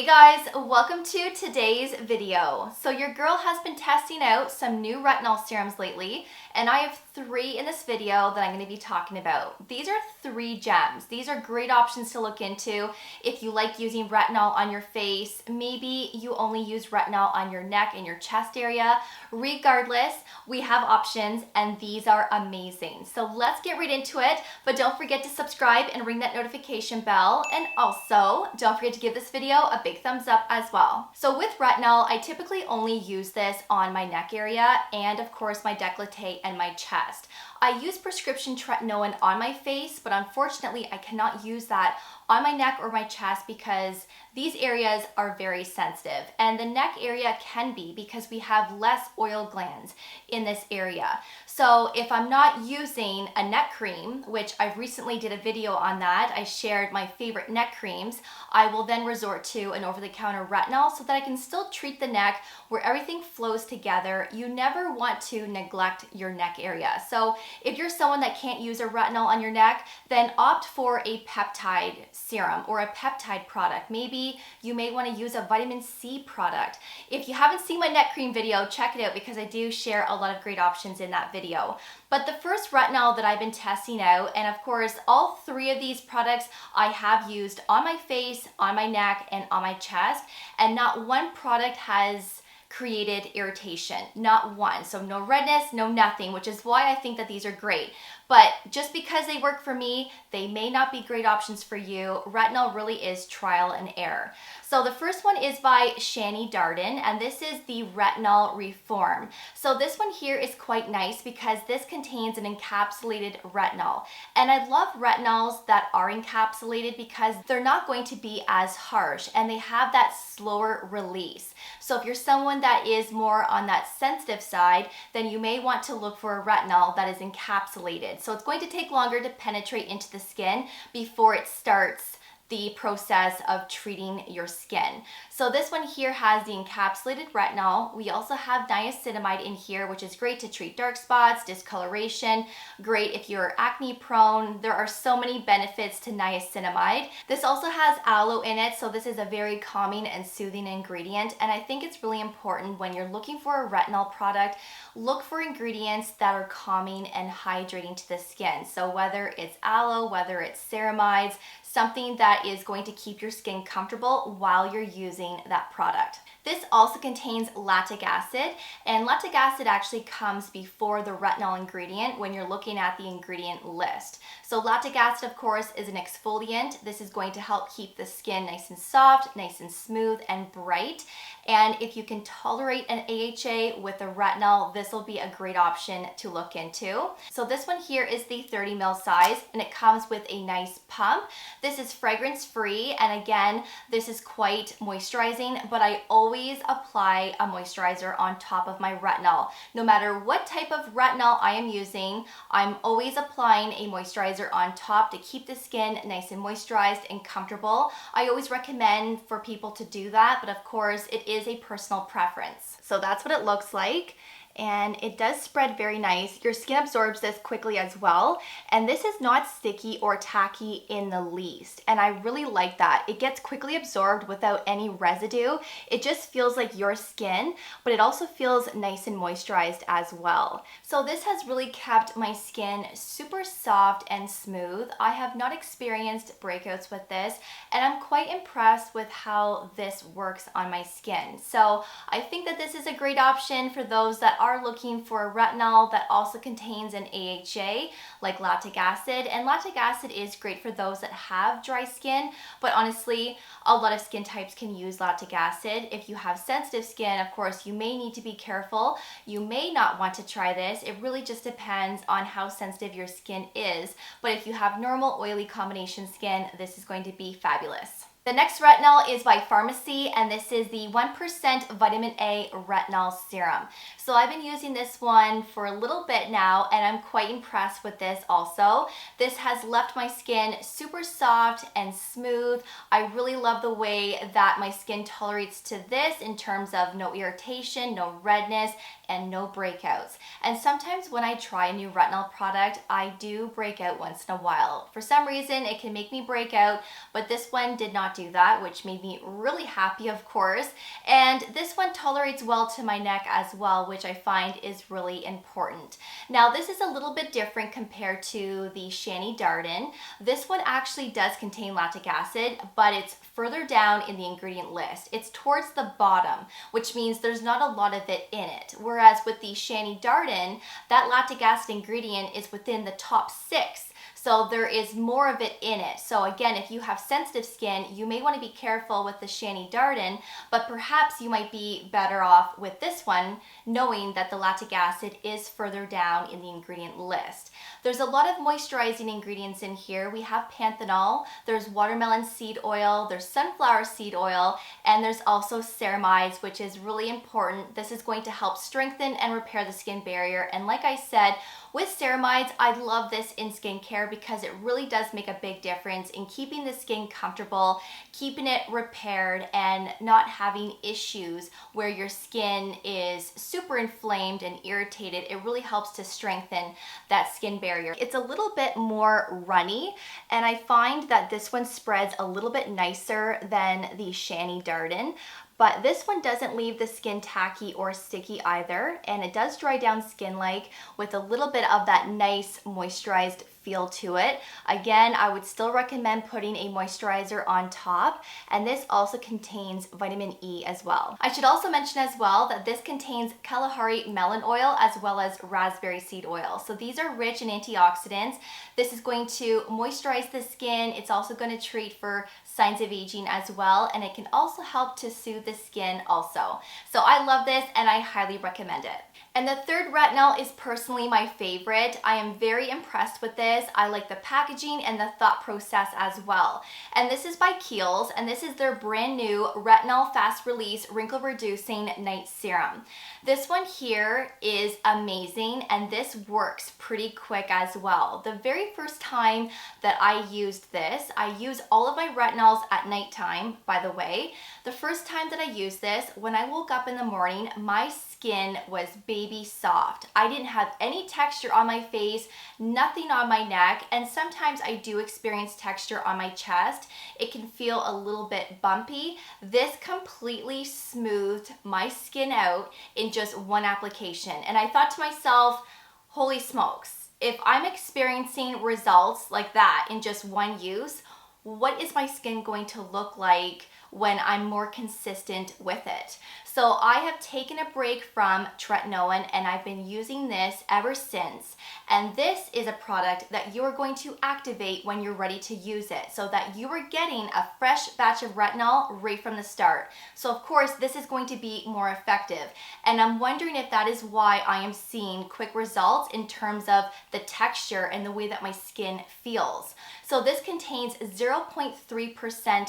Hey guys, welcome to today's video. So your girl has been testing out some new retinol serums lately, and I have 3 in this video that I'm going to be talking about. These are 3 gems. These are great options to look into if you like using retinol on your face. Maybe you only use retinol on your neck and your chest area. Regardless, we have options and these are amazing. So let's get right into it, but don't forget to subscribe and ring that notification bell, and also don't forget to give this video a big thumbs up as well. So with retinol, I typically only use this on my neck area and of course my décolleté and my chest. I use prescription tretinoin on my face, but unfortunately I cannot use that on my neck or my chest because these areas are very sensitive, and the neck area can be because we have less oil glands in this area. So if I'm not using a neck cream, which I recently did a video on that, I shared my favorite neck creams, I will then resort to an over-the-counter retinol so that I can still treat the neck where everything flows together. You never want to neglect your neck area. So if you're someone that can't use a retinol on your neck, then opt for a peptide serum or a peptide product. Maybe you may want to use a vitamin C product. If you haven't seen my neck cream video, check it out because I do share a lot of great options in that video. But the first retinol that I've been testing out, and of course all 3 of these products I have used on my face, on my neck, and on my chest, and not one product has created irritation, not one. So no redness, no nothing, which is why I think that these are great. But just because they work for me, they may not be great options for you. Retinol really is trial and error. So the first one is by Shani Darden, and this is the Retinol Reform. So this one here is quite nice because this contains an encapsulated retinol. And I love retinols that are encapsulated because they're not going to be as harsh and they have that slower release. So if you're someone that is more on that sensitive side, then you may want to look for a retinol that is encapsulated. So it's going to take longer to penetrate into the skin before it starts the process of treating your skin. So this one here has the encapsulated retinol. We also have niacinamide in here, which is great to treat dark spots, discoloration, great if you're acne prone. There are so many benefits to niacinamide. This also has aloe in it, so this is a very calming and soothing ingredient, and I think it's really important when you're looking for a retinol product, look for ingredients that are calming and hydrating to the skin. So whether it's aloe, whether it's ceramides, something that is going to keep your skin comfortable while you're using that product. This also contains lactic acid, and lactic acid actually comes before the retinol ingredient when you're looking at the ingredient list. So lactic acid, of course, is an exfoliant. This is going to help keep the skin nice and soft, nice and smooth and bright. And if you can tolerate an AHA with a retinol, this will be a great option to look into. So this one here is the 30 ml size, and it comes with a nice pump. This is fragrance free, and again, this is quite moisturizing, but I always apply a moisturizer on top of my retinol. No matter what type of retinol I am using, I'm always applying a moisturizer on top to keep the skin nice and moisturized and comfortable. I always recommend for people to do that, but of course it is a personal preference. So that's what it looks like. And it does spread very nice. Your skin absorbs this quickly as well. And this is not sticky or tacky in the least. And I really like that. It gets quickly absorbed without any residue. It just feels like your skin, but it also feels nice and moisturized as well. So this has really kept my skin super soft and smooth. I have not experienced breakouts with this, and I'm quite impressed with how this works on my skin. So I think that this is a great option for those that are looking for a retinol that also contains an AHA like lactic acid. And lactic acid is great for those that have dry skin, but honestly a lot of skin types can use lactic acid. If you have sensitive skin, of course you may need to be careful. You may not want to try this. It really just depends on how sensitive your skin is, but if you have normal oily combination skin, this is going to be fabulous. The next retinol is by Farmacy, and this is the 1% Vitamin A Retinol Serum. So I've been using this one for a little bit now, and I'm quite impressed with this also. This has left my skin super soft and smooth. I really love the way that my skin tolerates to this in terms of no irritation, no redness, and no breakouts. And sometimes when I try a new retinol product, I do break out once in a while. For some reason, it can make me break out, but this one did not do that, which made me really happy, of course. And this one tolerates well to my neck as well, which I find is really important. Now, this is a little bit different compared to the Shani Darden. This one actually does contain lactic acid, but it's further down in the ingredient list. It's towards the bottom, which means there's not a lot of it in it. Whereas with the Shani Darden, that lactic acid ingredient is within the top 6. So there is more of it in it. So again, if you have sensitive skin, you may want to be careful with the Shani Darden, but perhaps you might be better off with this one, knowing that the lactic acid is further down in the ingredient list. There's a lot of moisturizing ingredients in here. We have panthenol, there's watermelon seed oil, there's sunflower seed oil, and there's also ceramides, which is really important. This is going to help strengthen and repair the skin barrier. And like I said, with ceramides, I love this in skincare because it really does make a big difference in keeping the skin comfortable, keeping it repaired, and not having issues where your skin is super inflamed and irritated. It really helps to strengthen that skin barrier. It's a little bit more runny, and I find that this one spreads a little bit nicer than the Shani Darden. But this one doesn't leave the skin tacky or sticky either, and it does dry down skin-like with a little bit of that nice moisturized feel to it. Again, I would still recommend putting a moisturizer on top, and this also contains vitamin E as well. I should also mention as well that this contains Kalahari melon oil as well as raspberry seed oil. So these are rich in antioxidants. This is going to moisturize the skin. It's also going to treat for signs of aging as well, and it can also help to soothe the skin also. So I love this and I highly recommend it. And the third retinol is personally my favorite. I am very impressed with this. I like the packaging and the thought process as well. And this is by Kiehl'S, and this is their brand new Retinol Fast Release Wrinkle Reducing Night Serum. This one here is amazing, and this works pretty quick as well. The very first time that I used this, I use all of my retinols at nighttime, by the way. The first time that I used this, when I woke up in the morning, my skin was baby soft. I didn't have any texture on my face, nothing on my neck, and sometimes I do experience texture on my chest. It can feel a little bit bumpy. This completely smoothed my skin out in just one application. And I thought to myself, holy smokes, if I'm experiencing results like that in just one use, what is my skin going to look like when I'm more consistent with it? So I have taken a break from tretinoin, and I've been using this ever since. And this is a product that you are going to activate when you're ready to use it, so that you are getting a fresh batch of retinol right from the start. So of course, this is going to be more effective. And I'm wondering if that is why I am seeing quick results in terms of the texture and the way that my skin feels. So this contains 0.3%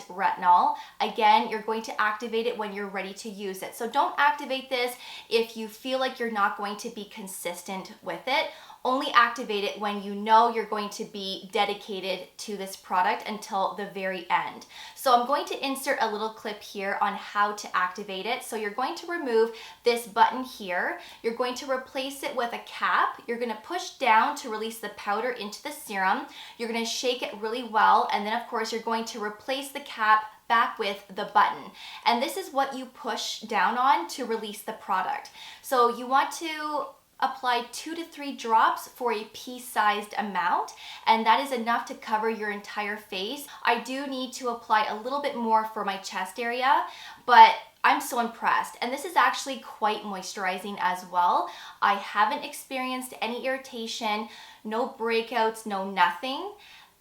retinol. Again, you're going to activate it when you're ready to use it. So don't activate this if you feel like you're not going to be consistent with it. Only activate it when you know you're going to be dedicated to this product until the very end. So I'm going to insert a little clip here on how to activate it. So you're going to remove this button here. You're going to replace it with a cap. You're going to push down to release the powder into the serum. You're going to shake it really well, and then of course you're going to replace the cap back with the button. And this is what you push down on to release the product. So you want to apply 2 to 3 drops for a pea-sized amount, and that is enough to cover your entire face. I do need to apply a little bit more for my chest area, but I'm so impressed. And this is actually quite moisturizing as well. I haven't experienced any irritation, no breakouts, no nothing.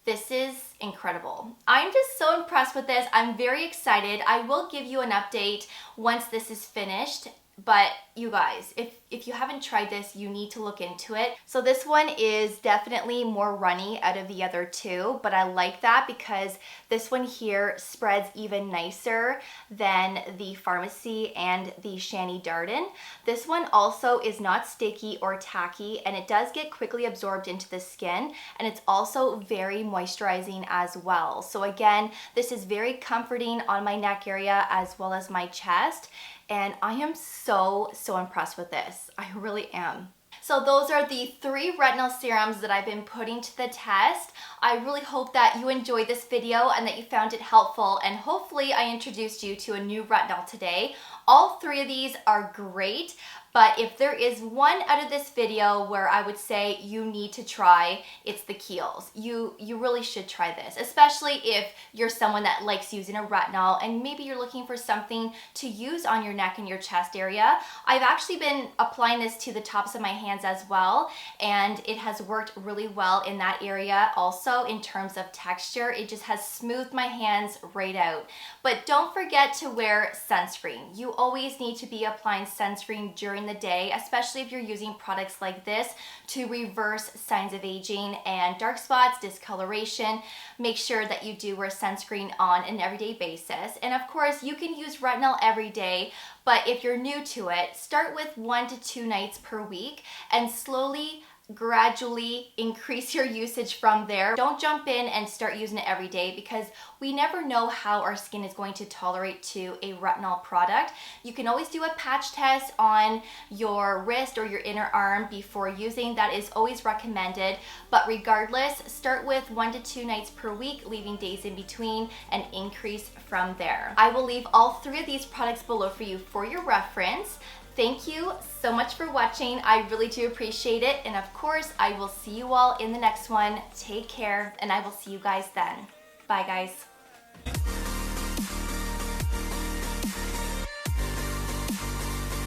This is incredible. I'm just so impressed with this. I'm very excited. I will give you an update once this is finished. But you guys, if you haven't tried this, you need to look into it. So this one is definitely more runny out of the other two, but I like that because this one here spreads even nicer than the Farmacy and the Shani Darden. This one also is not sticky or tacky, and it does get quickly absorbed into the skin, and it's also very moisturizing as well. So again, this is very comforting on my neck area as well as my chest. And I am so impressed with this. this. I really am. So those are the 3 retinol serums that I've been putting to the test. I really hope that you enjoyed this video and that you found it helpful, and hopefully I introduced you to a new retinol today. All 3 of these are great, but if there is one out of this video where I would say you need to try, it's the Kiehl'S. You really should try this, especially if you're someone that likes using a retinol and maybe you're looking for something to use on your neck and your chest area. I've actually been applying this to the tops of my hands as well, and it has worked really well in that area also in terms of texture. It just has smoothed my hands right out. But don't forget to wear sunscreen. You always need to be applying sunscreen during the day, especially if you're using products like this to reverse signs of aging and dark spots, discoloration. Make sure that you do wear sunscreen on an everyday basis. And of course, you can use retinol every day, but if you're new to it, start with 1 to 2 nights per week and slowly gradually increase your usage from there. Don't jump in and start using it every day, because we never know how our skin is going to tolerate to a retinol product. You can always do a patch test on your wrist or your inner arm before using. That is always recommended, but regardless, start with 1 to 2 nights per week, leaving days in between, and increase from there. I will leave all 3 of these products below for you for your reference. Thank you so much for watching. I really do appreciate it. And of course, I will see you all in the next one. Take care, and I will see you guys then. Bye, guys.